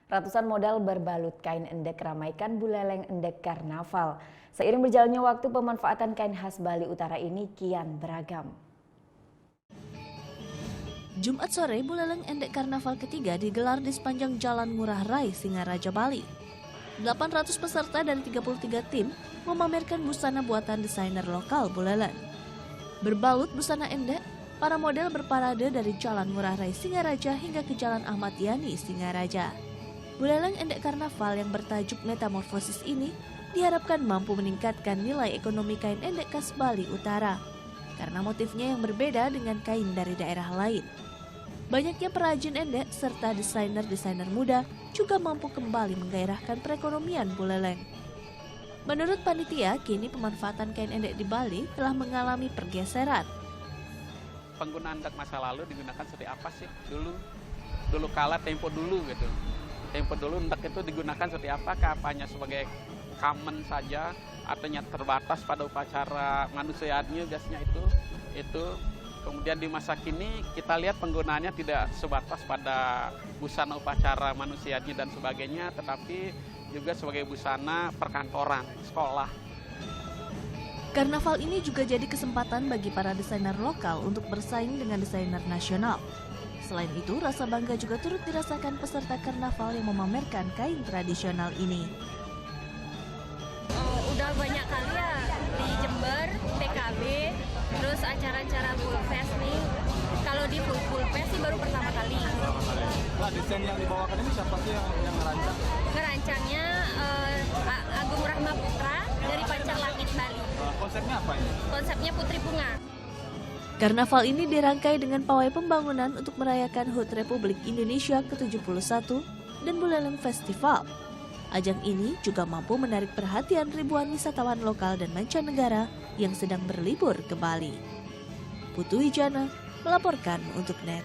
Ratusan model berbalut kain endek ramaikan Buleleng Endek Karnaval. Seiring berjalannya waktu, pemanfaatan kain khas Bali Utara ini kian beragam. Jumat sore, Buleleng Endek Karnaval ketiga digelar di sepanjang Jalan Ngurah Rai, Singaraja, Bali. 800 peserta dari 33 tim memamerkan busana buatan desainer lokal Buleleng. Berbalut busana endek, para model berparade dari Jalan Ngurah Rai, Singaraja hingga ke Jalan Ahmad Yani, Singaraja. Buleleng Endek Karnaval yang bertajuk Metamorfosis ini diharapkan mampu meningkatkan nilai ekonomi kain endek khas Bali Utara karena motifnya yang berbeda dengan kain dari daerah lain. Banyaknya perajin endek serta desainer-desainer muda juga mampu kembali menggairahkan perekonomian Buleleng. Menurut panitia, kini pemanfaatan kain endek di Bali telah mengalami pergeseran. Penggunaan endek masa lalu digunakan seperti apa sih dulu kala tempo dulu gitu. Tempo dulu endek itu digunakan seperti apa? Hanya sebagai common saja, artinya terbatas pada upacara manusianya biasanya itu. Kemudian di masa kini kita lihat penggunaannya tidak sebatas pada busana upacara manusianya dan sebagainya, tetapi juga sebagai busana perkantoran, sekolah. Karnaval ini juga jadi kesempatan bagi para desainer lokal untuk bersaing dengan desainer nasional. Selain itu, rasa bangga juga turut dirasakan peserta karnaval yang memamerkan kain tradisional ini. Udah banyak kali ya di Jember, PKB, terus acara-acara full fest nih. Kalau di full fest sih baru pertama kali. Lah, desain yang dibawakan ini siapa sih yang ngerancang? Ngerancangnya Agung Rahma Putra dari Pancar Langit Bali. Konsepnya apa ini? Konsepnya Putri Bunga. Karnaval ini dirangkai dengan pawai pembangunan untuk merayakan HUT Republik Indonesia ke-71 dan Buleleng Festival. Ajang ini juga mampu menarik perhatian ribuan wisatawan lokal dan mancanegara yang sedang berlibur ke Bali. Putu Wijana melaporkan untuk NET.